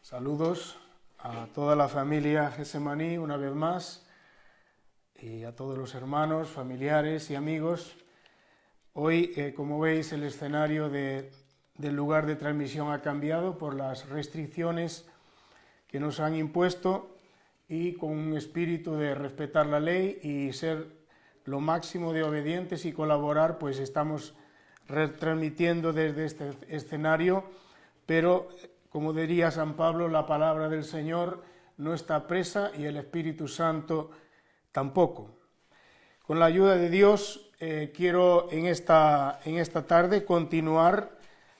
Saludos a toda la familia Getsemaní una vez más y a todos los hermanos, familiares y amigos. Hoy, como veis, el escenario del lugar de transmisión ha cambiado por las restricciones que nos han impuesto y con un espíritu de respetar la ley y ser lo máximo de obedientes y colaborar, pues estamos retransmitiendo desde este escenario, pero como diría San Pablo, la palabra del Señor no está presa y el Espíritu Santo tampoco. Con la ayuda de Dios quiero en esta tarde continuar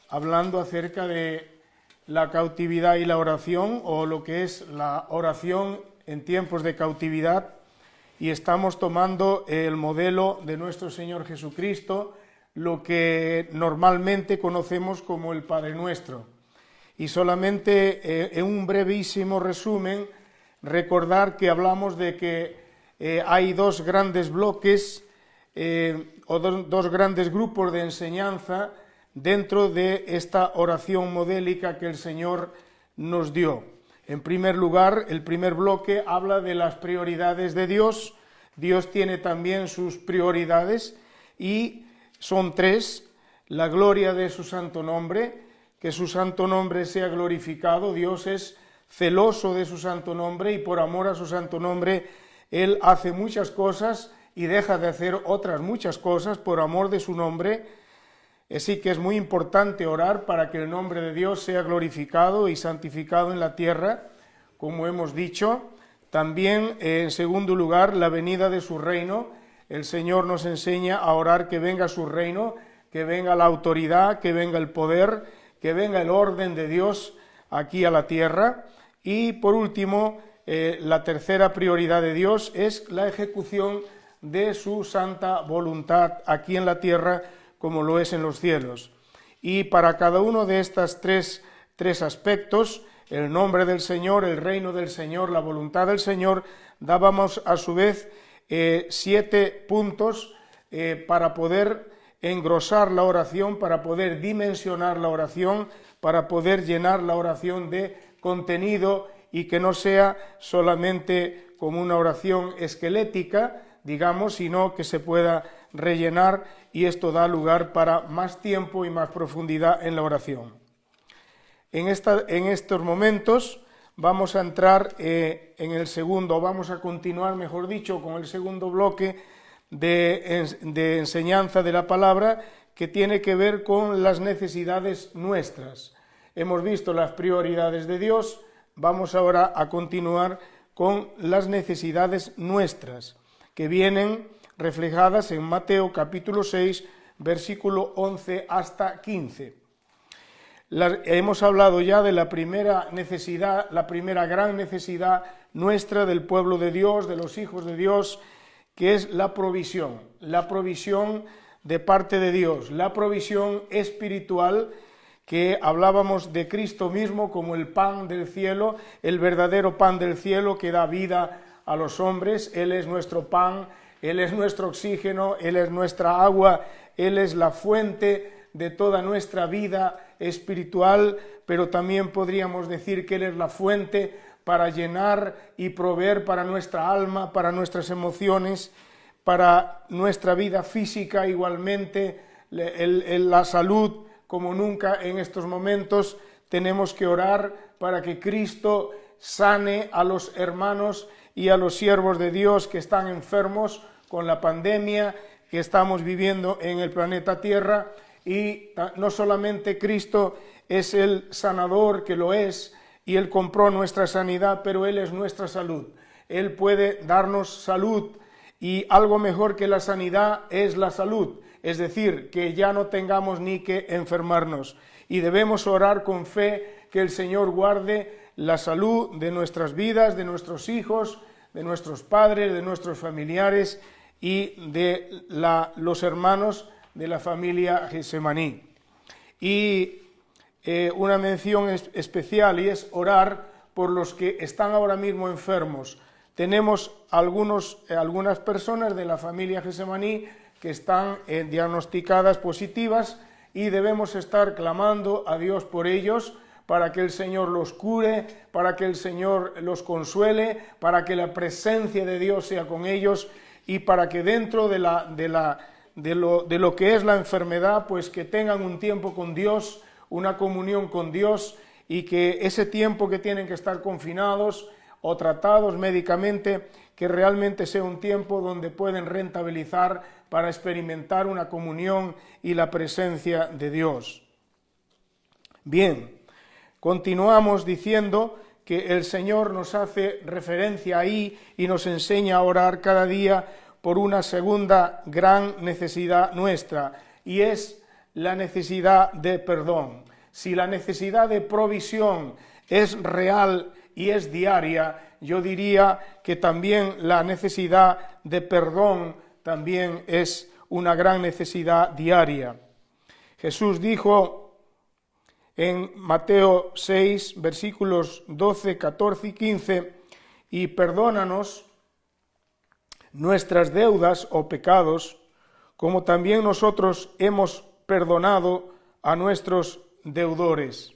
hablando acerca de la cautividad y la oración, o lo que es la oración en tiempos de cautividad, y estamos tomando el modelo de nuestro Señor Jesucristo, lo que normalmente conocemos como el Padre Nuestro. Y solamente en un brevísimo resumen, recordar que hablamos de que hay dos grandes bloques o dos grandes grupos de enseñanza dentro de esta oración modélica que el Señor nos dio. En primer lugar, el primer bloque habla de las prioridades de Dios. Dios tiene también sus prioridades y son tres: la gloria de su santo nombre, que su santo nombre sea glorificado. Dios es celoso de su santo nombre y por amor a su santo nombre Él hace muchas cosas y deja de hacer otras muchas cosas por amor de su nombre. Así que es muy importante orar para que el nombre de Dios sea glorificado y santificado en la tierra, como hemos dicho. También, en segundo lugar, la venida de su reino. El Señor nos enseña a orar que venga su reino, que venga la autoridad, que venga el poder, que venga el orden de Dios aquí a la tierra. Y por último, la tercera prioridad de Dios es la ejecución de su santa voluntad aquí en la tierra, como lo es en los cielos. Y para cada uno de estos tres aspectos, el nombre del Señor, el reino del Señor, la voluntad del Señor, dábamos a su vez 7 puntos para poder engrosar la oración, para poder dimensionar la oración, para poder llenar la oración de contenido y que no sea solamente como una oración esquelética, digamos, sino que se pueda rellenar, y esto da lugar para más tiempo y más profundidad en la oración. En estos momentos vamos a entrar vamos a continuar, mejor dicho, con el segundo bloque de enseñanza de la palabra, que tiene que ver con las necesidades nuestras. Hemos visto las prioridades de Dios, vamos ahora a continuar con las necesidades nuestras, que vienen reflejadas en Mateo capítulo 6, versículo 11 hasta 15. Hemos hablado ya de la primera necesidad, la primera gran necesidad nuestra del pueblo de Dios, de los hijos de Dios, que es la provisión de parte de Dios, la provisión espiritual, que hablábamos de Cristo mismo como el pan del cielo, el verdadero pan del cielo que da vida a los hombres. Él es nuestro pan, Él es nuestro oxígeno, Él es nuestra agua, Él es la fuente de toda nuestra vida espiritual, pero también podríamos decir que Él es la fuente para llenar y proveer para nuestra alma, para nuestras emociones, para nuestra vida física igualmente, la salud como nunca en estos momentos. Tenemos que orar para que Cristo sane a los hermanos y a los siervos de Dios que están enfermos con la pandemia que estamos viviendo en el planeta Tierra. Y no solamente Cristo es el sanador, que lo es, y Él compró nuestra sanidad, pero Él es nuestra salud. Él puede darnos salud, y algo mejor que la sanidad es la salud, es decir, que ya no tengamos ni que enfermarnos. Y debemos orar con fe que el Señor guarde la salud de nuestras vidas, de nuestros hijos, de nuestros padres, de nuestros familiares y de los hermanos de la familia Getsemaní. Y una mención especial, y es orar por los que están ahora mismo enfermos. Tenemos algunas personas de la familia Getsemaní que están diagnosticadas positivas, y debemos estar clamando a Dios por ellos, para que el Señor los cure, para que el Señor los consuele, para que la presencia de Dios sea con ellos y para que dentro de lo que es la enfermedad, pues que tengan un tiempo con Dios, una comunión con Dios, y que ese tiempo que tienen que estar confinados o tratados médicamente, que realmente sea un tiempo donde pueden rentabilizar para experimentar una comunión y la presencia de Dios. Bien, continuamos diciendo que el Señor nos hace referencia ahí y nos enseña a orar cada día por una segunda gran necesidad nuestra, y es la necesidad de perdón. Si la necesidad de provisión es real y es diaria, yo diría que también la necesidad de perdón también es una gran necesidad diaria. Jesús dijo en Mateo 6, versículos 12, 14 y 15, y perdónanos nuestras deudas o pecados, como también nosotros hemos perdonado a nuestros deudores.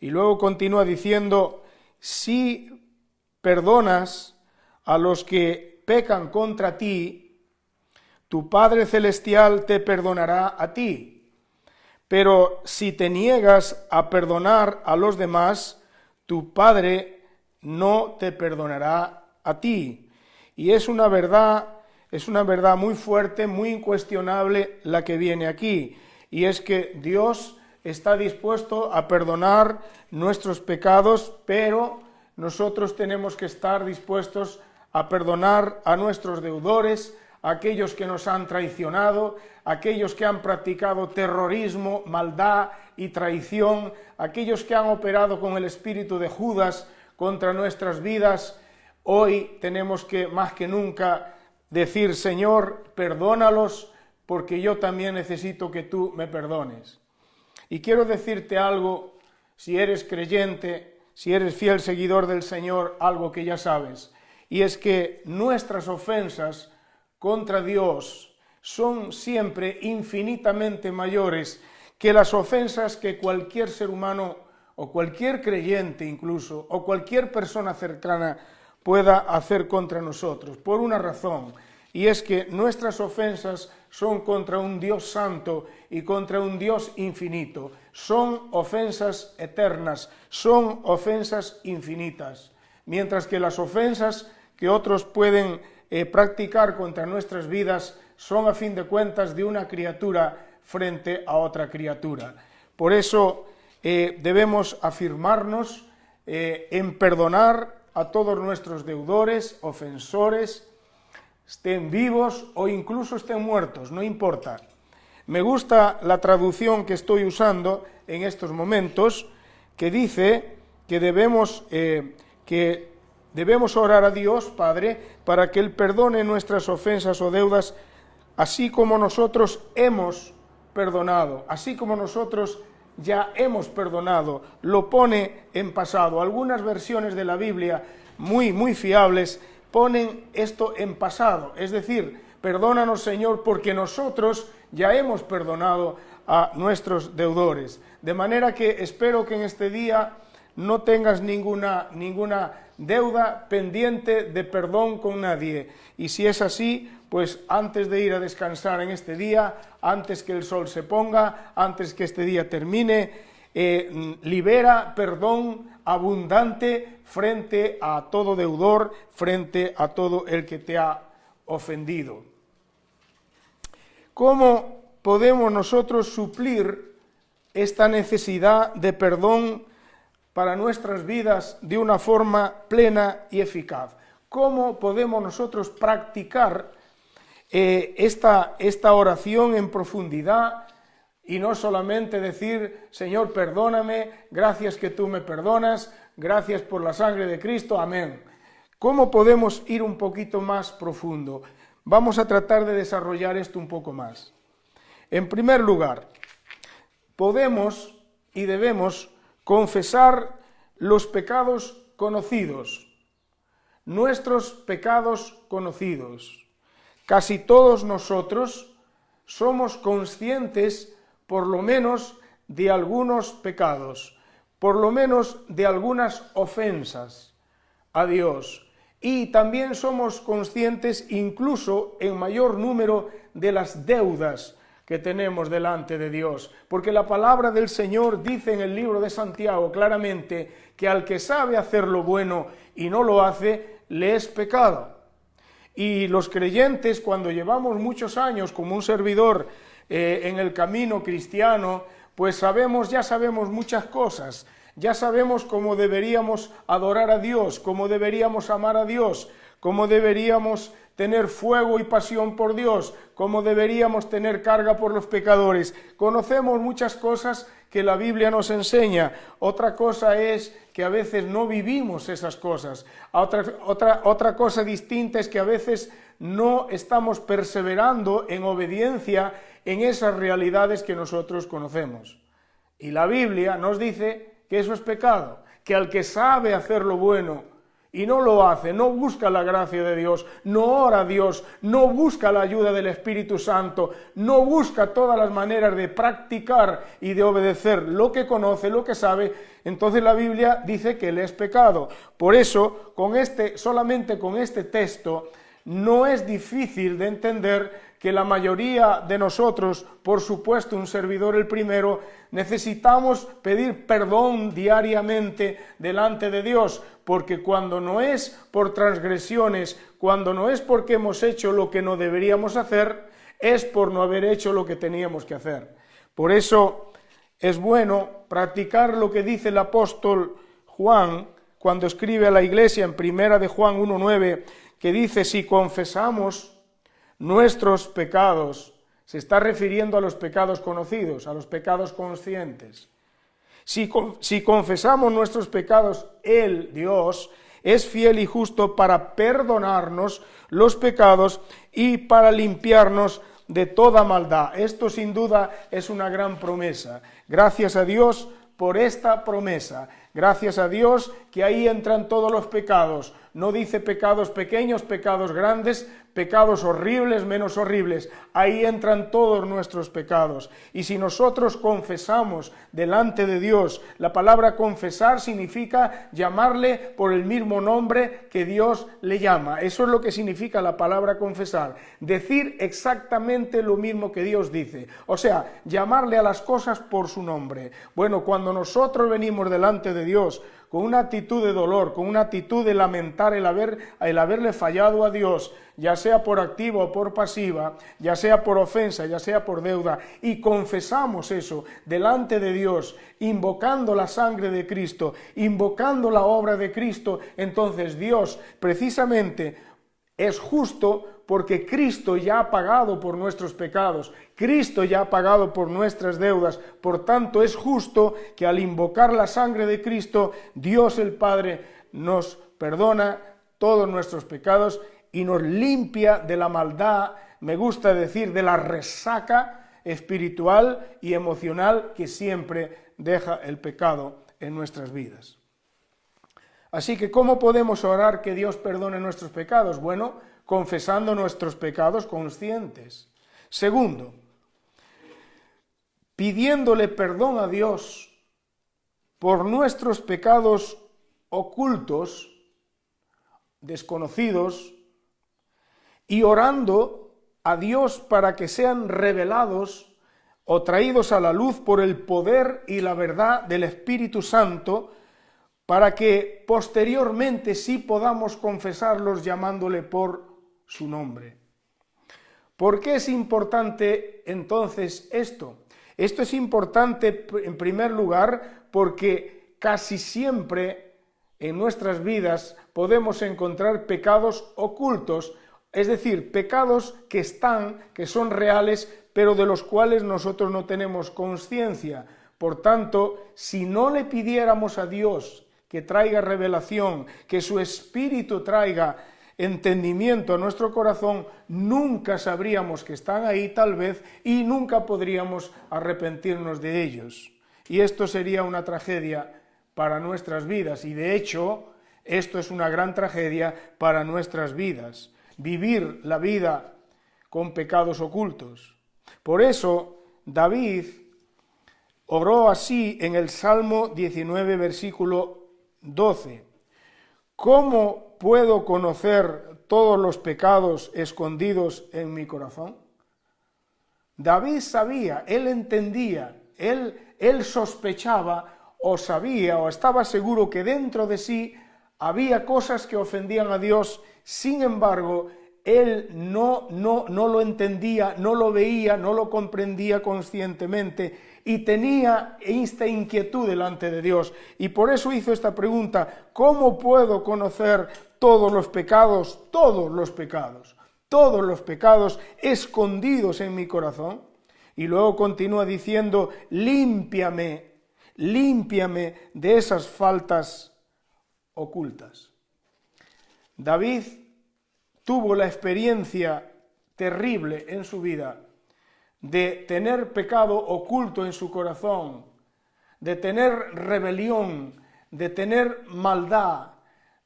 Y luego continúa diciendo, si perdonas a los que pecan contra ti, tu Padre Celestial te perdonará a ti. Pero si te niegas a perdonar a los demás, tu Padre no te perdonará a ti. Y es una verdad muy fuerte, muy incuestionable la que viene aquí. Y es que Dios está dispuesto a perdonar nuestros pecados, pero nosotros tenemos que estar dispuestos a perdonar a nuestros deudores, a aquellos que nos han traicionado, a aquellos que han practicado terrorismo, maldad y traición, a aquellos que han operado con el espíritu de Judas contra nuestras vidas. Hoy tenemos que, más que nunca, decir, Señor, perdónalos, porque yo también necesito que tú me perdones. Y quiero decirte algo, si eres creyente, si eres fiel seguidor del Señor, algo que ya sabes, y es que nuestras ofensas contra Dios son siempre infinitamente mayores que las ofensas que cualquier ser humano o cualquier creyente incluso, o cualquier persona cercana pueda hacer contra nosotros, por una razón, y es que nuestras ofensas son contra un Dios santo y contra un Dios infinito. Son ofensas eternas, son ofensas infinitas. Mientras que las ofensas que otros pueden practicar contra nuestras vidas son a fin de cuentas de una criatura frente a otra criatura. Por eso debemos afirmarnos en perdonar a todos nuestros deudores, ofensores, estén vivos o incluso estén muertos, no importa. Me gusta la traducción que estoy usando en estos momentos, que dice que debemos orar a Dios, Padre, para que Él perdone nuestras ofensas o deudas, así como nosotros hemos perdonado, así como nosotros ya hemos perdonado. Lo pone en pasado. Algunas versiones de la Biblia, muy fiables, ponen esto en pasado, es decir, perdónanos, Señor, porque nosotros ya hemos perdonado a nuestros deudores. De manera que espero que en este día no tengas ninguna deuda pendiente de perdón con nadie. Y si es así, pues antes de ir a descansar en este día, antes que el sol se ponga, antes que este día termine, libera perdón abundante frente a todo deudor, frente a todo el que te ha ofendido. ¿Cómo podemos nosotros suplir esta necesidad de perdón para nuestras vidas de una forma plena y eficaz? ¿Cómo podemos nosotros practicar esta oración en profundidad y no solamente decir, Señor, perdóname, gracias que tú me perdonas, gracias por la sangre de Cristo, amén? ¿Cómo podemos ir un poquito más profundo? Vamos a tratar de desarrollar esto un poco más. En primer lugar, podemos y debemos confesar los pecados conocidos, nuestros pecados conocidos. Casi todos nosotros somos conscientes, por lo menos, de algunos pecados. por lo menos de algunas ofensas a Dios. Y también somos conscientes incluso en mayor número de las deudas que tenemos delante de Dios, porque la palabra del Señor dice en el libro de Santiago claramente que al que sabe hacer lo bueno y no lo hace, le es pecado. Y los creyentes, cuando llevamos muchos años como un servidor en el camino cristiano, pues ya sabemos muchas cosas, ya sabemos cómo deberíamos adorar a Dios, cómo deberíamos amar a Dios, cómo deberíamos tener fuego y pasión por Dios, cómo deberíamos tener carga por los pecadores. Conocemos muchas cosas que la Biblia nos enseña. Otra cosa es que a veces no vivimos esas cosas. Otra cosa distinta es que a veces no estamos perseverando en obediencia en esas realidades que nosotros conocemos. Y la Biblia nos dice que eso es pecado, que al que sabe hacer lo bueno y no lo hace, no busca la gracia de Dios, no ora a Dios, no busca la ayuda del Espíritu Santo, no busca todas las maneras de practicar y de obedecer lo que conoce, lo que sabe, entonces la Biblia dice que le es pecado. Por eso, solamente con este texto, no es difícil de entender que la mayoría de nosotros, por supuesto un servidor el primero, necesitamos pedir perdón diariamente delante de Dios, porque cuando no es por transgresiones, cuando no es porque hemos hecho lo que no deberíamos hacer, es por no haber hecho lo que teníamos que hacer. Por eso es bueno practicar lo que dice el apóstol Juan cuando escribe a la iglesia en primera de Juan 1:9, que dice: si confesamos nuestros pecados, se está refiriendo a los pecados conocidos, a los pecados conscientes. Si confesamos nuestros pecados, Él, Dios, es fiel y justo para perdonarnos los pecados y para limpiarnos de toda maldad. Esto sin duda es una gran promesa. Gracias a Dios por esta promesa. Gracias a Dios que ahí entran todos los pecados. No dice pecados pequeños, pecados grandes, pecados horribles, menos horribles. Ahí entran todos nuestros pecados. Y si nosotros confesamos delante de Dios, la palabra confesar significa llamarle por el mismo nombre que Dios le llama. Eso es lo que significa la palabra confesar. Decir exactamente lo mismo que Dios dice. O sea, llamarle a las cosas por su nombre. Bueno, cuando nosotros venimos delante de Dios con una actitud de dolor, con una actitud de lamentar el haberle fallado a Dios, ya sea por activa o por pasiva, ya sea por ofensa, ya sea por deuda, y confesamos eso delante de Dios, invocando la sangre de Cristo, invocando la obra de Cristo, entonces Dios precisamente es justo porque Cristo ya ha pagado por nuestros pecados, Cristo ya ha pagado por nuestras deudas, por tanto es justo que al invocar la sangre de Cristo, Dios el Padre nos perdona todos nuestros pecados y nos limpia de la maldad, me gusta decir, de la resaca espiritual y emocional que siempre deja el pecado en nuestras vidas. Así que, ¿cómo podemos orar que Dios perdone nuestros pecados? Bueno, confesando nuestros pecados conscientes. Segundo, pidiéndole perdón a Dios por nuestros pecados ocultos, desconocidos, y orando a Dios para que sean revelados o traídos a la luz por el poder y la verdad del Espíritu Santo, para que posteriormente sí podamos confesarlos llamándole por su nombre. ¿Por qué es importante entonces esto? Esto es importante en primer lugar porque casi siempre en nuestras vidas podemos encontrar pecados ocultos, es decir, pecados que son reales, pero de los cuales nosotros no tenemos conciencia. Por tanto, si no le pidiéramos a Dios que traiga revelación, que su Espíritu traiga entendimiento a nuestro corazón, nunca sabríamos que están ahí tal vez y nunca podríamos arrepentirnos de ellos. Y esto sería una tragedia para nuestras vidas y de hecho esto es una gran tragedia para nuestras vidas, vivir la vida con pecados ocultos. Por eso David oró así en el Salmo 19, versículo 12. ¿Cómo puedo conocer todos los pecados escondidos en mi corazón? David sabía, él entendía, él sospechaba o sabía o estaba seguro que dentro de sí había cosas que ofendían a Dios. Sin embargo, él no lo entendía, no lo veía, no lo comprendía conscientemente y tenía esta inquietud delante de Dios. Y por eso hizo esta pregunta: ¿cómo puedo conocer todos los pecados escondidos en mi corazón? Y luego continúa diciendo: límpiame de esas faltas ocultas. David tuvo la experiencia terrible en su vida de tener pecado oculto en su corazón, de tener rebelión, de tener maldad,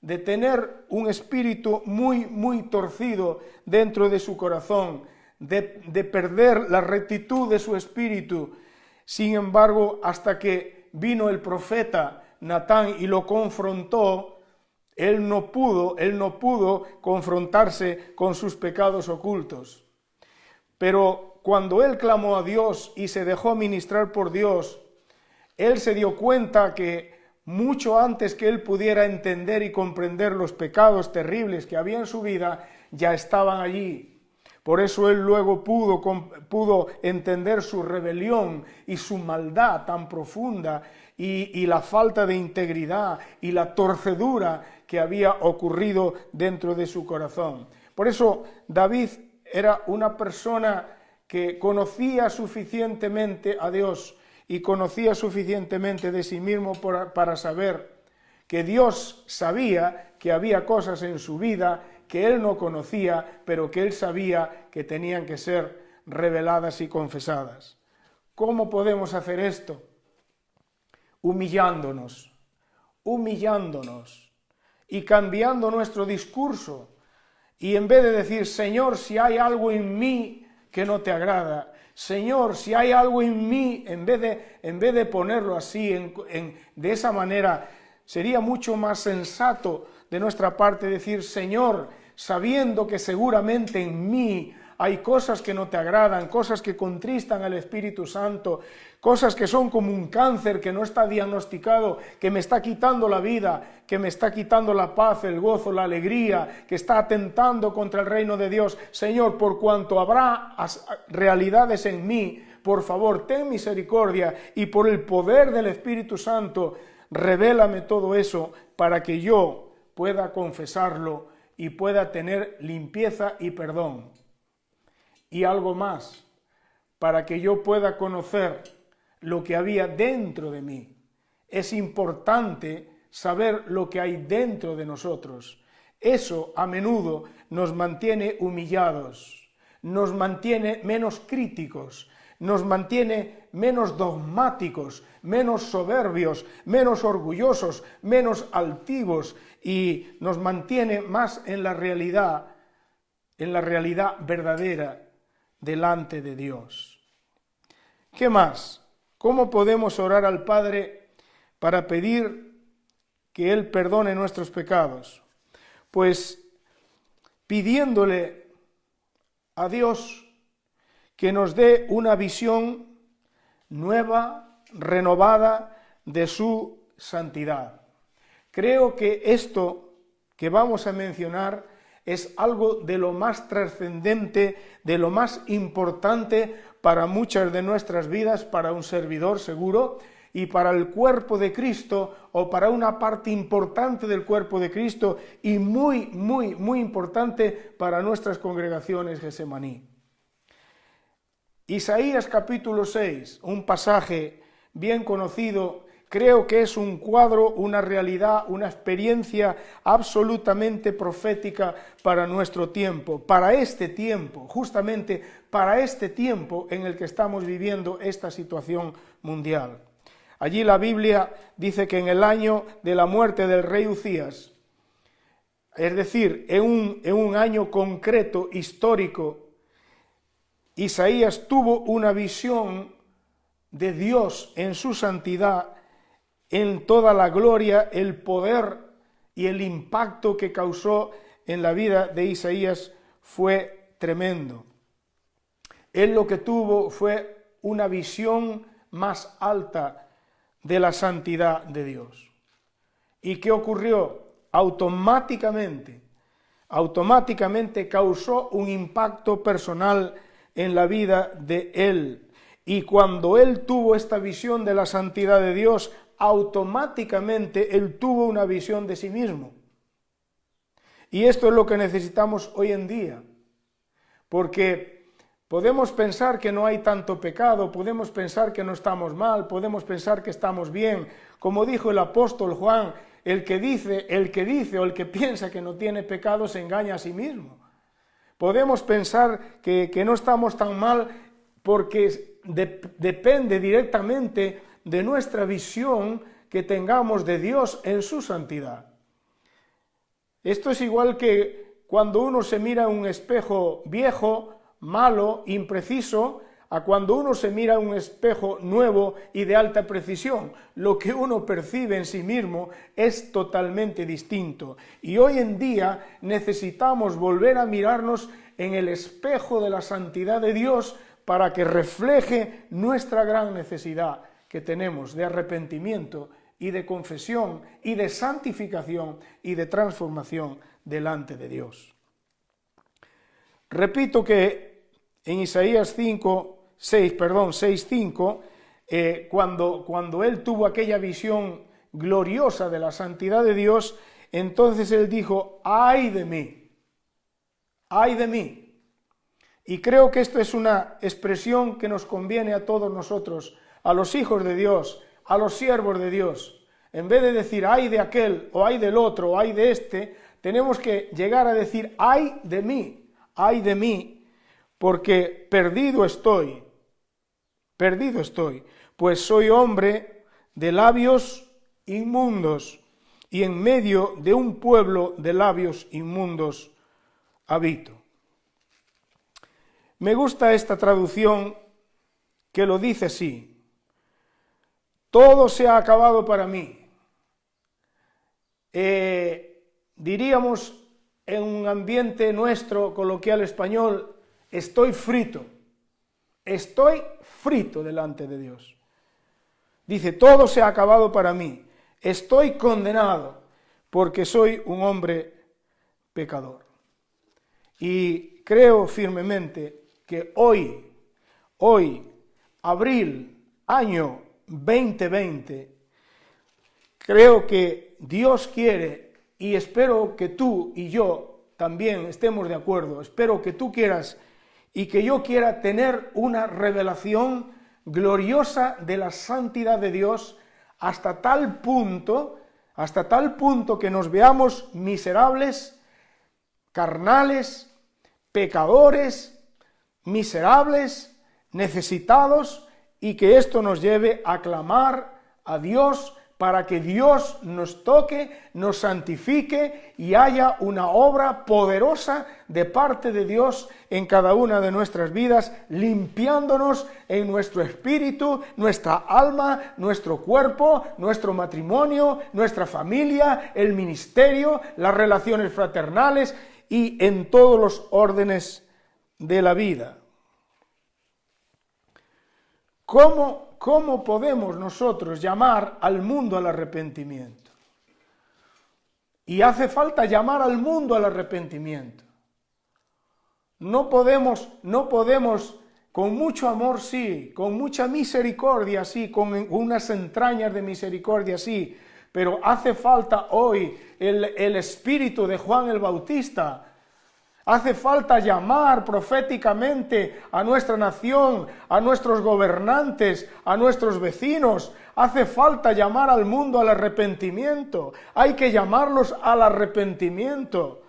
de tener un espíritu muy torcido dentro de su corazón, de perder la rectitud de su espíritu. Sin embargo, hasta que vino el profeta Natán y lo confrontó, él no pudo confrontarse con sus pecados ocultos. Pero cuando él clamó a Dios y se dejó ministrar por Dios, él se dio cuenta que mucho antes que él pudiera entender y comprender los pecados terribles que había en su vida, ya estaban allí. Por eso él luego pudo entender su rebelión y su maldad tan profunda y la falta de integridad y la torcedura que había ocurrido dentro de su corazón. Por eso David era una persona que conocía suficientemente a Dios y conocía suficientemente de sí mismo para saber que Dios sabía que había cosas en su vida que él no conocía, pero que él sabía que tenían que ser reveladas y confesadas. ¿Cómo podemos hacer esto? Humillándonos y cambiando nuestro discurso. Y en vez de decir: Señor, si hay algo en mí que no te agrada, Señor, si hay algo en mí, en vez de ponerlo así, de esa manera, sería mucho más sensato de nuestra parte decir: Señor, sabiendo que seguramente en mí hay cosas que no te agradan, cosas que contristan al Espíritu Santo, cosas que son como un cáncer que no está diagnosticado, que me está quitando la vida, que me está quitando la paz, el gozo, la alegría, que está atentando contra el reino de Dios. Señor, por cuanto habrá realidades en mí, por favor, ten misericordia y por el poder del Espíritu Santo, revélame todo eso para que yo pueda confesarlo y pueda tener limpieza y perdón. Y algo más, para que yo pueda conocer lo que había dentro de mí. Es importante saber lo que hay dentro de nosotros. Eso a menudo nos mantiene humillados, nos mantiene menos críticos, nos mantiene menos dogmáticos, menos soberbios, menos orgullosos, menos altivos y nos mantiene más en la realidad verdadera delante de Dios. ¿Qué más? ¿Cómo podemos orar al Padre para pedir que Él perdone nuestros pecados? Pues pidiéndole a Dios que nos dé una visión nueva, renovada de su santidad. Creo que esto que vamos a mencionar es algo de lo más trascendente, de lo más importante para muchas de nuestras vidas, para un servidor seguro, y para el cuerpo de Cristo, o para una parte importante del cuerpo de Cristo, y muy importante para nuestras congregaciones Getsemaní. Isaías capítulo 6, un pasaje bien conocido. Creo que es un cuadro, una realidad, una experiencia absolutamente profética para nuestro tiempo, para este tiempo, justamente para este tiempo en el que estamos viviendo esta situación mundial. Allí la Biblia dice que en el año de la muerte del rey Uzías, es decir, en un año concreto, histórico, Isaías tuvo una visión de Dios en su santidad, en toda la gloria, el poder y el impacto que causó en la vida de Isaías fue tremendo. Él lo que tuvo fue una visión más alta de la santidad de Dios. ¿Y qué ocurrió? Automáticamente causó un impacto personal en la vida de él. Y cuando él tuvo esta visión de la santidad de Dios, automáticamente él tuvo una visión de sí mismo. Y esto es lo que necesitamos hoy en día, porque podemos pensar que no hay tanto pecado, podemos pensar que no estamos mal, podemos pensar que estamos bien. Como dijo el apóstol Juan, el que dice o el que piensa que no tiene pecado se engaña a sí mismo. Podemos pensar que no estamos tan mal porque depende directamente de nuestra visión que tengamos de Dios en su santidad. Esto es igual que cuando uno se mira en un espejo viejo, malo, impreciso, a cuando uno se mira en un espejo nuevo y de alta precisión. Lo que uno percibe en sí mismo es totalmente distinto. Y hoy en día necesitamos volver a mirarnos en el espejo de la santidad de Dios para que refleje nuestra gran necesidad que tenemos de arrepentimiento y de confesión y de santificación y de transformación delante de Dios. Repito que en Isaías 6:5, cuando él tuvo aquella visión gloriosa de la santidad de Dios, entonces él dijo, ¡ay de mí! ¡Ay de mí! Y creo que esto es una expresión que nos conviene a todos nosotros, a los hijos de Dios, a los siervos de Dios. En vez de decir ay de aquel, o ay del otro, o ay de este, tenemos que llegar a decir ay de mí, porque perdido estoy, pues soy hombre de labios inmundos, y en medio de un pueblo de labios inmundos habito. Me gusta esta traducción que lo dice así: todo se ha acabado para mí. Diríamos en un ambiente nuestro coloquial español, estoy frito delante de Dios. Dice, todo se ha acabado para mí, estoy condenado porque soy un hombre pecador. Y creo firmemente que hoy, abril, año 2020, creo que Dios quiere, y espero que tú y yo también estemos de acuerdo, espero que tú quieras y que yo quiera tener una revelación gloriosa de la santidad de Dios hasta tal punto que nos veamos miserables, carnales, pecadores, miserables, necesitados, y que esto nos lleve a clamar a Dios para que Dios nos toque, nos santifique y haya una obra poderosa de parte de Dios en cada una de nuestras vidas, limpiándonos en nuestro espíritu, nuestra alma, nuestro cuerpo, nuestro matrimonio, nuestra familia, el ministerio, las relaciones fraternales y en todos los órdenes de la vida. ¿Cómo podemos nosotros llamar al mundo al arrepentimiento? Y hace falta llamar al mundo al arrepentimiento. No podemos con mucho amor sí, con mucha misericordia sí, con unas entrañas de misericordia sí, pero hace falta hoy el espíritu de Juan el Bautista. Hace falta llamar proféticamente a nuestra nación, a nuestros gobernantes, a nuestros vecinos. Hace falta llamar al mundo al arrepentimiento. Hay que llamarlos al arrepentimiento.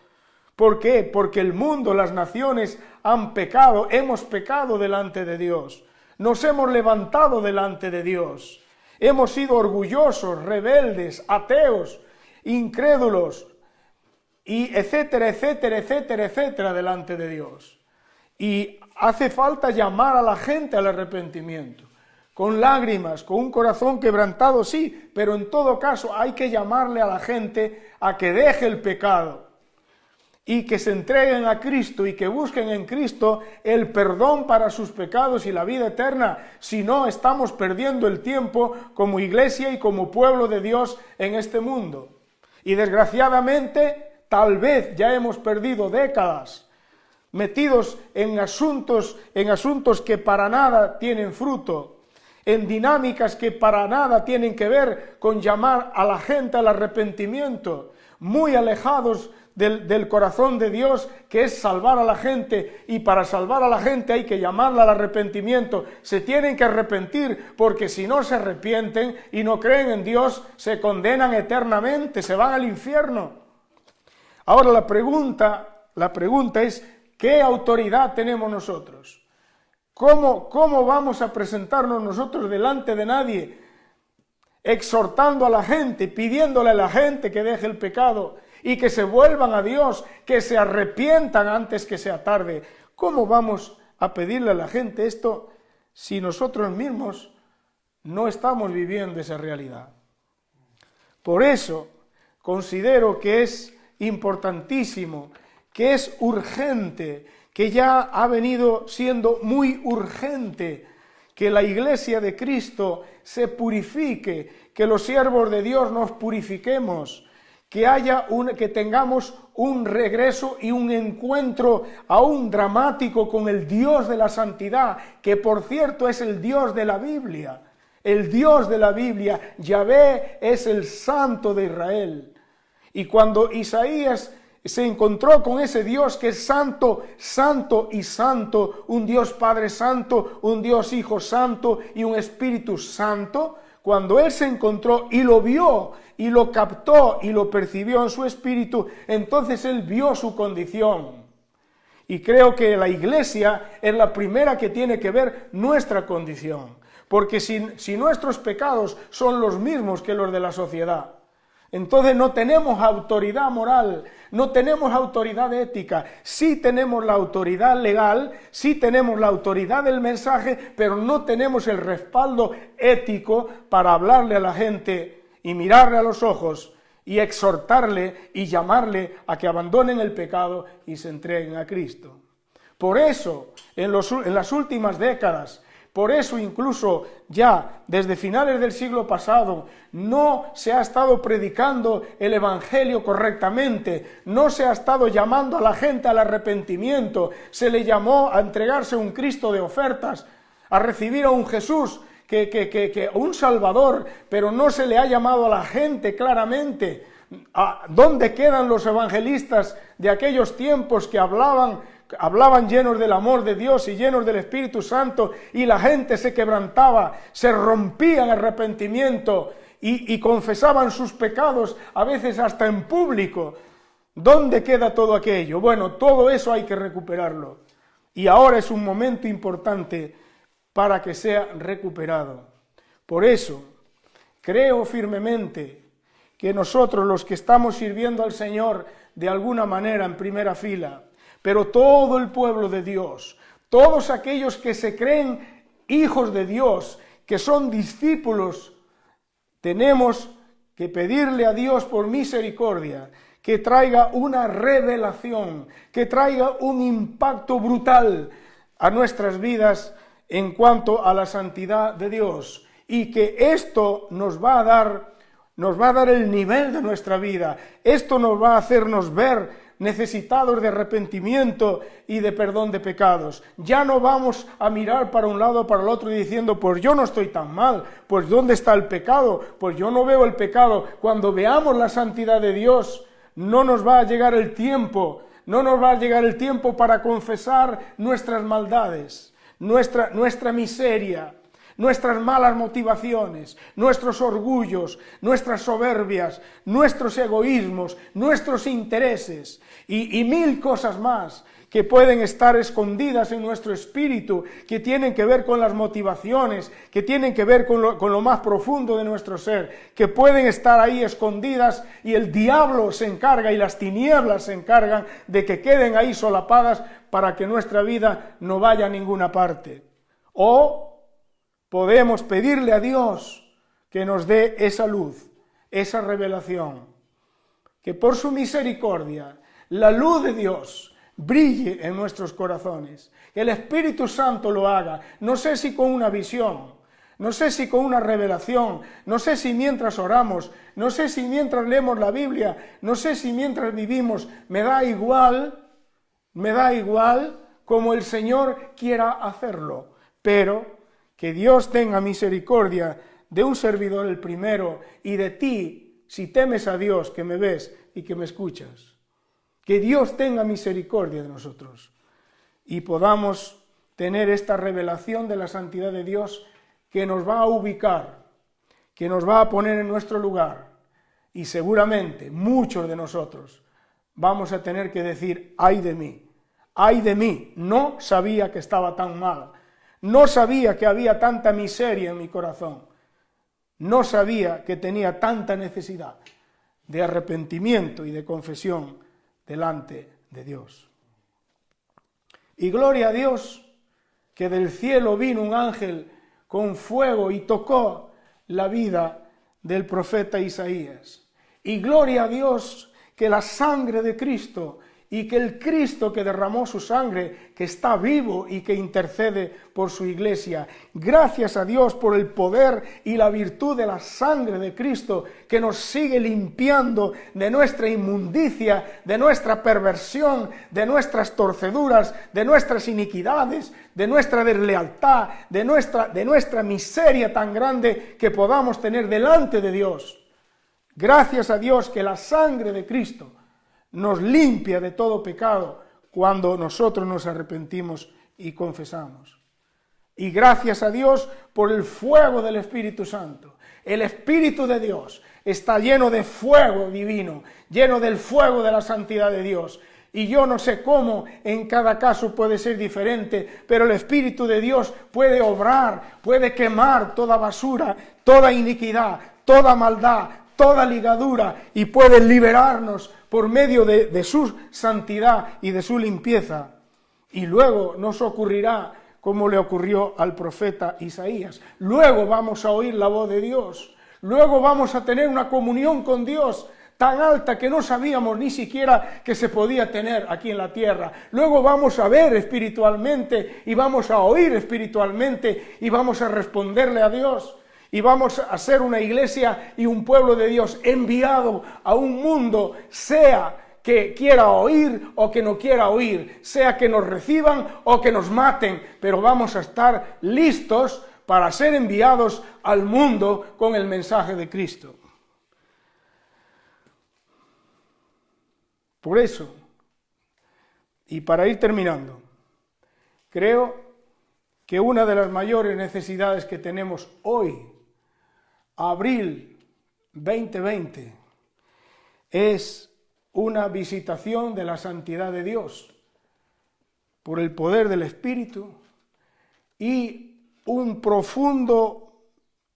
¿Por qué? Porque el mundo, las naciones han pecado, hemos pecado delante de Dios. Nos hemos levantado delante de Dios. Hemos sido orgullosos, rebeldes, ateos, incrédulos, y etcétera delante de Dios. Y hace falta llamar a la gente al arrepentimiento. con lágrimas, con un corazón quebrantado, sí, pero en todo caso hay que llamarle a la gente a que deje el pecado y que se entreguen a Cristo y que busquen en Cristo el perdón para sus pecados y la vida eterna. Si no, estamos perdiendo el tiempo como iglesia y como pueblo de Dios en este mundo. Y desgraciadamente, tal vez ya hemos perdido décadas metidos en asuntos que para nada tienen fruto, en dinámicas que para nada tienen que ver con llamar a la gente al arrepentimiento, muy alejados del corazón de Dios, que es salvar a la gente, y para salvar a la gente hay que llamarla al arrepentimiento. Se tienen que arrepentir, porque si no se arrepienten y no creen en Dios, se condenan eternamente, se van al infierno. Ahora la pregunta es, ¿qué autoridad tenemos nosotros? ¿Cómo vamos a presentarnos nosotros delante de nadie, exhortando a la gente, pidiéndole a la gente que deje el pecado y que se vuelvan a Dios, que se arrepientan antes que sea tarde? ¿Cómo vamos a pedirle a la gente esto si nosotros mismos no estamos viviendo esa realidad? Por eso considero que es importantísimo, que es urgente, que ya ha venido siendo muy urgente, que la Iglesia de Cristo se purifique, que los siervos de Dios nos purifiquemos, que tengamos un regreso y un encuentro aún dramático con el Dios de la santidad, que por cierto es el Dios de la Biblia. El Dios de la Biblia, Yahvé, es el Santo de Israel. Y cuando Isaías se encontró con ese Dios que es santo, santo y santo, un Dios Padre Santo, un Dios Hijo Santo y un Espíritu Santo, cuando él se encontró y lo vio y lo captó y lo percibió en su espíritu, entonces él vio su condición. Y creo que la Iglesia es la primera que tiene que ver nuestra condición, porque si nuestros pecados son los mismos que los de la sociedad, entonces no tenemos autoridad moral, no tenemos autoridad ética. Sí tenemos la autoridad legal, sí tenemos la autoridad del mensaje, pero no tenemos el respaldo ético para hablarle a la gente y mirarle a los ojos y exhortarle y llamarle a que abandonen el pecado y se entreguen a Cristo. Por eso, en las últimas décadas, por eso incluso ya desde finales del siglo pasado no se ha estado predicando el Evangelio correctamente, no se ha estado llamando a la gente al arrepentimiento, se le llamó a entregarse a un Cristo de ofertas, a recibir a un Jesús, un Salvador, pero no se le ha llamado a la gente claramente. ¿Dónde quedan los evangelistas de aquellos tiempos que hablaban llenos del amor de Dios y llenos del Espíritu Santo, y la gente se quebrantaba, se rompía en arrepentimiento y confesaban sus pecados, a veces hasta en público? ¿Dónde queda todo aquello? Bueno, todo eso hay que recuperarlo. Y ahora es un momento importante para que sea recuperado. Por eso, creo firmemente que nosotros, los que estamos sirviendo al Señor de alguna manera en primera fila, pero todo el pueblo de Dios, todos aquellos que se creen hijos de Dios, que son discípulos, tenemos que pedirle a Dios por misericordia que traiga una revelación, que traiga un impacto brutal a nuestras vidas en cuanto a la santidad de Dios, y que esto nos va a dar el nivel de nuestra vida. Esto nos va a hacernos ver necesitados de arrepentimiento y de perdón de pecados. Ya no vamos a mirar para un lado o para el otro diciendo, pues yo no estoy tan mal, pues ¿dónde está el pecado? Pues yo no veo el pecado. Cuando veamos la santidad de Dios, no nos va a llegar el tiempo para confesar nuestras maldades, nuestra miseria, nuestras malas motivaciones, nuestros orgullos, nuestras soberbias, nuestros egoísmos, nuestros intereses y mil cosas más que pueden estar escondidas en nuestro espíritu, que tienen que ver con las motivaciones, que tienen que ver con lo más profundo de nuestro ser, que pueden estar ahí escondidas, y el diablo se encarga y las tinieblas se encargan de que queden ahí solapadas para que nuestra vida no vaya a ninguna parte. O podemos pedirle a Dios que nos dé esa luz, esa revelación, que por su misericordia la luz de Dios brille en nuestros corazones, que el Espíritu Santo lo haga, no sé si con una visión, no sé si con una revelación, no sé si mientras oramos, no sé si mientras leemos la Biblia, no sé si mientras vivimos, me da igual como el Señor quiera hacerlo, pero que Dios tenga misericordia de un servidor el primero y de ti, si temes a Dios, que me ves y que me escuchas. Que Dios tenga misericordia de nosotros y podamos tener esta revelación de la santidad de Dios que nos va a ubicar, que nos va a poner en nuestro lugar, y seguramente muchos de nosotros vamos a tener que decir, ay de mí, no sabía que estaba tan mal, no sabía que había tanta miseria en mi corazón, no sabía que tenía tanta necesidad de arrepentimiento y de confesión delante de Dios. Y gloria a Dios que del cielo vino un ángel con fuego y tocó la vida del profeta Isaías. Y gloria a Dios que la sangre de Cristo y que el Cristo que derramó su sangre, que está vivo y que intercede por su iglesia. Gracias a Dios por el poder y la virtud de la sangre de Cristo que nos sigue limpiando de nuestra inmundicia, de nuestra perversión, de nuestras torceduras, de nuestras iniquidades, de nuestra deslealtad, de nuestra miseria tan grande que podamos tener delante de Dios. Gracias a Dios que la sangre de Cristo nos limpia de todo pecado cuando nosotros nos arrepentimos y confesamos. Y gracias a Dios por el fuego del Espíritu Santo. El Espíritu de Dios está lleno de fuego divino, lleno del fuego de la santidad de Dios. Y yo no sé cómo en cada caso puede ser diferente, pero el Espíritu de Dios puede obrar, puede quemar toda basura, toda iniquidad, toda maldad, toda ligadura, y puede liberarnos por medio de su santidad y de su limpieza. Y luego nos ocurrirá como le ocurrió al profeta Isaías. Luego vamos a oír la voz de Dios. Luego vamos a tener una comunión con Dios tan alta que no sabíamos ni siquiera que se podía tener aquí en la tierra. Luego vamos a ver espiritualmente y vamos a oír espiritualmente y vamos a responderle a Dios. Y vamos a ser una iglesia y un pueblo de Dios enviado a un mundo, sea que quiera oír o que no quiera oír, sea que nos reciban o que nos maten, pero vamos a estar listos para ser enviados al mundo con el mensaje de Cristo. Por eso, y para ir terminando, creo que una de las mayores necesidades que tenemos hoy, abril 2020, es una visitación de la santidad de Dios por el poder del Espíritu y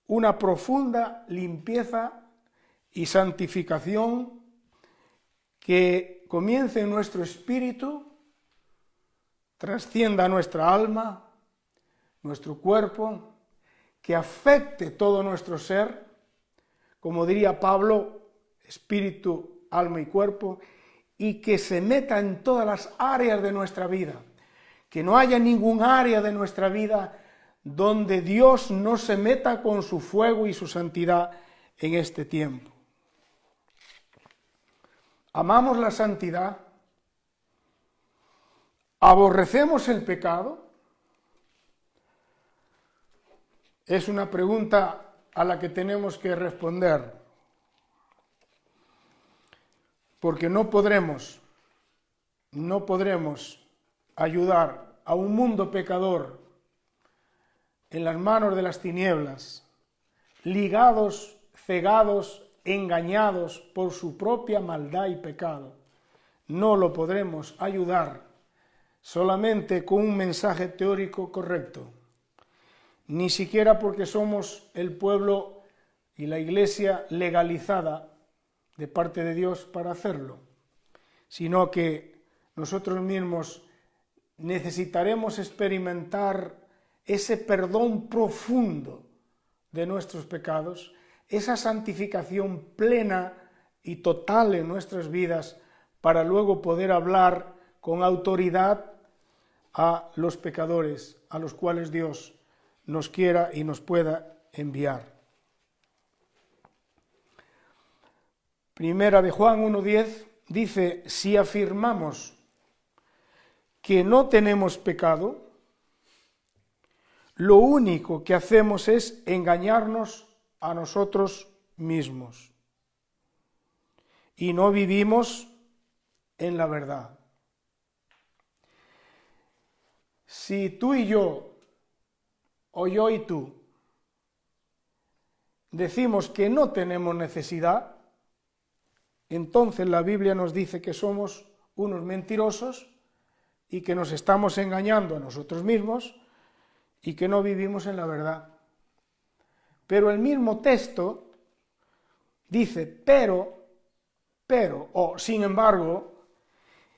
una profunda limpieza y santificación que comience en nuestro espíritu, trascienda nuestra alma, nuestro cuerpo, que afecte todo nuestro ser, como diría Pablo, espíritu, alma y cuerpo, y que se meta en todas las áreas de nuestra vida, que no haya ningún área de nuestra vida donde Dios no se meta con su fuego y su santidad en este tiempo. ¿Amamos la santidad? ¿Aborrecemos el pecado? Es una pregunta a la que tenemos que responder, porque no podremos ayudar a un mundo pecador en las manos de las tinieblas, ligados, cegados, engañados por su propia maldad y pecado. No lo podremos ayudar solamente con un mensaje teórico correcto, ni siquiera porque somos el pueblo y la iglesia legalizada de parte de Dios para hacerlo, sino que nosotros mismos necesitaremos experimentar ese perdón profundo de nuestros pecados, esa santificación plena y total en nuestras vidas, para luego poder hablar con autoridad a los pecadores a los cuales Dios nos quiera y nos pueda enviar. Primera de Juan 1:10 dice: si afirmamos que no tenemos pecado, lo único que hacemos es engañarnos a nosotros mismos y no vivimos en la verdad. Si tú y yo, o yo y tú, decimos que no tenemos necesidad, entonces la Biblia nos dice que somos unos mentirosos y que nos estamos engañando a nosotros mismos y que no vivimos en la verdad. Pero el mismo texto dice, pero, o sin embargo,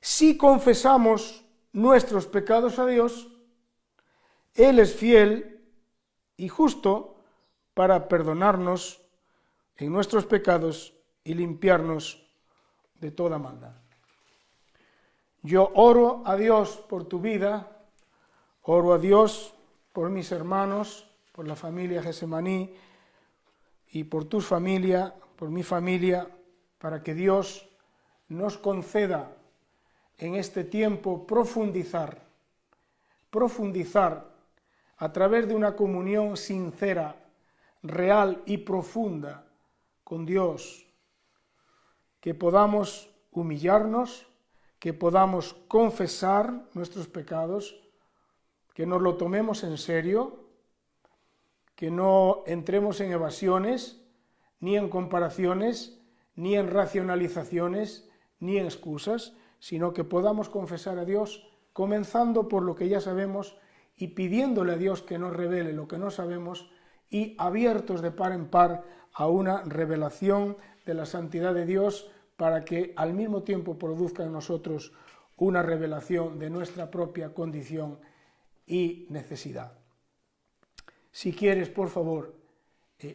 si confesamos nuestros pecados a Dios, Él es fiel y justo para perdonarnos en nuestros pecados y limpiarnos de toda maldad. Yo oro a Dios por tu vida, oro a Dios por mis hermanos, por la familia Gesemaní y por tu familia, por mi familia, para que Dios nos conceda en este tiempo profundizar a través de una comunión sincera, real y profunda con Dios, que podamos humillarnos, que podamos confesar nuestros pecados, que nos lo tomemos en serio, que no entremos en evasiones, ni en comparaciones, ni en racionalizaciones, ni en excusas, sino que podamos confesar a Dios, comenzando por lo que ya sabemos y pidiéndole a Dios que nos revele lo que no sabemos y abiertos de par en par a una revelación de la santidad de Dios para que al mismo tiempo produzca en nosotros una revelación de nuestra propia condición y necesidad. Si quieres, por favor,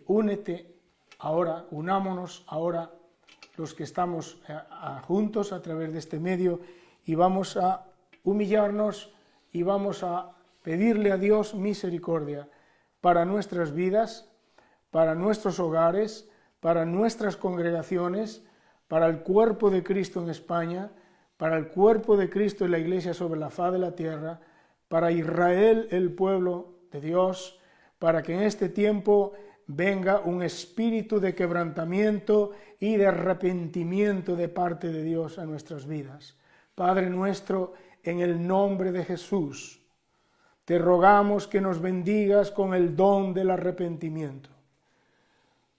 únete ahora, unámonos ahora los que estamos juntos a través de este medio y vamos a humillarnos y vamos a pedirle a Dios misericordia para nuestras vidas, para nuestros hogares, para nuestras congregaciones, para el cuerpo de Cristo en España, para el cuerpo de Cristo en la Iglesia sobre la faz de la tierra, para Israel, el pueblo de Dios, para que en este tiempo venga un espíritu de quebrantamiento y de arrepentimiento de parte de Dios a nuestras vidas. Padre nuestro, en el nombre de Jesús, te rogamos que nos bendigas con el don del arrepentimiento.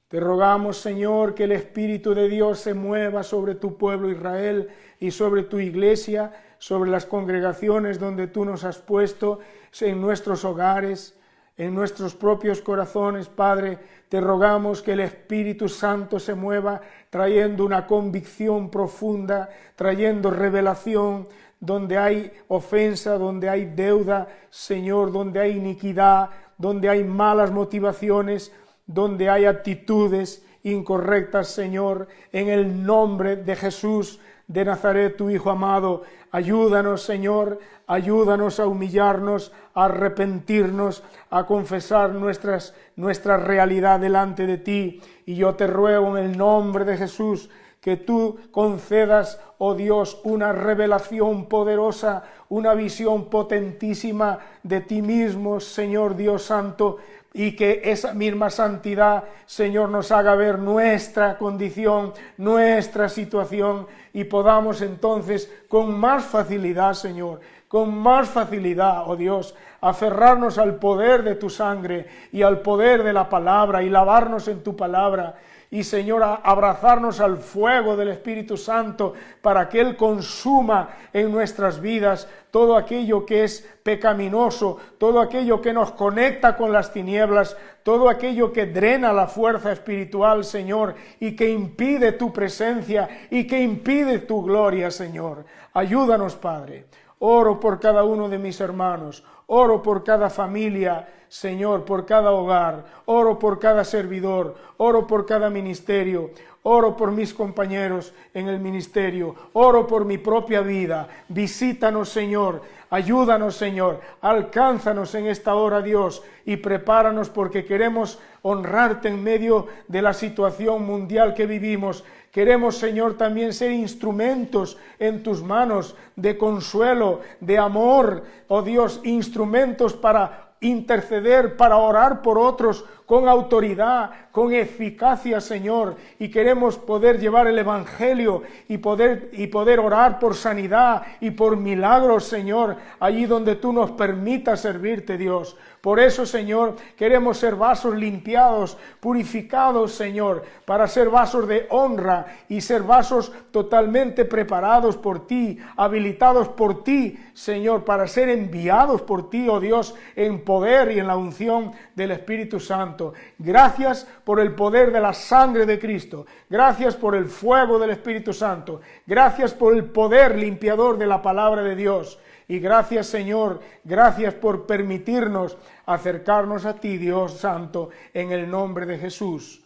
Te rogamos, Señor, que el Espíritu de Dios se mueva sobre tu pueblo Israel y sobre tu iglesia, sobre las congregaciones donde tú nos has puesto, en nuestros hogares, en nuestros propios corazones, Padre. Te rogamos que el Espíritu Santo se mueva trayendo una convicción profunda, trayendo revelación donde hay ofensa, donde hay deuda, Señor, donde hay iniquidad, donde hay malas motivaciones, donde hay actitudes incorrectas, Señor, en el nombre de Jesús de Nazaret, tu Hijo amado. Ayúdanos, Señor, ayúdanos a humillarnos, a arrepentirnos, a confesar nuestra realidad delante de ti. Y yo te ruego en el nombre de Jesús que tú concedas, oh Dios, una revelación poderosa, una visión potentísima de ti mismo, Señor Dios Santo, y que esa misma santidad, Señor, nos haga ver nuestra condición, nuestra situación, y podamos entonces con más facilidad, Señor, con más facilidad, oh Dios, aferrarnos al poder de tu sangre y al poder de la palabra y lavarnos en tu palabra. Y, Señor, abrazarnos al fuego del Espíritu Santo para que Él consuma en nuestras vidas todo aquello que es pecaminoso, todo aquello que nos conecta con las tinieblas, todo aquello que drena la fuerza espiritual, Señor, y que impide tu presencia y que impide tu gloria, Señor. Ayúdanos, Padre. Oro por cada uno de mis hermanos, Oro por cada familia, Señor, por cada hogar. Oro por cada servidor. Oro por cada ministerio. Oro por mis compañeros en el ministerio. Oro por mi propia vida. Visítanos, Señor. Ayúdanos, Señor. Alcánzanos en esta hora, Dios, y prepáranos porque queremos honrarte en medio de la situación mundial que vivimos. Queremos, Señor, también ser instrumentos en tus manos de consuelo, de amor, oh Dios, instrumentos para interceder, para orar por otros con autoridad, con eficacia, Señor, y queremos poder llevar el Evangelio y poder orar por sanidad y por milagros, Señor, allí donde tú nos permitas servirte, Dios. Por eso, Señor, queremos ser vasos limpiados, purificados, Señor, para ser vasos de honra y ser vasos totalmente preparados por ti, habilitados por ti, Señor, para ser enviados por ti, oh Dios, en poder y en la unción del Espíritu Santo. Gracias por el poder de la sangre de Cristo. Gracias por el fuego del Espíritu Santo. Gracias por el poder limpiador de la palabra de Dios. Y gracias, Señor, gracias por permitirnos acercarnos a ti, Dios Santo, en el nombre de Jesús.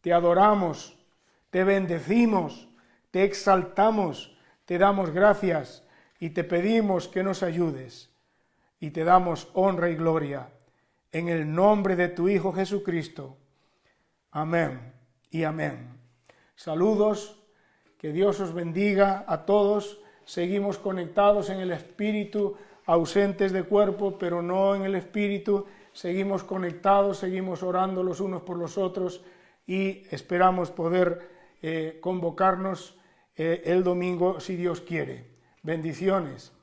Te adoramos, te bendecimos, te exaltamos, te damos gracias y te pedimos que nos ayudes. Y te damos honra y gloria en el nombre de tu Hijo Jesucristo. Amén y amén. Saludos, que Dios os bendiga a todos. Seguimos conectados en el Espíritu, ausentes de cuerpo, pero no en el Espíritu. Seguimos conectados, seguimos orando los unos por los otros y esperamos poder convocarnos el domingo si Dios quiere. Bendiciones.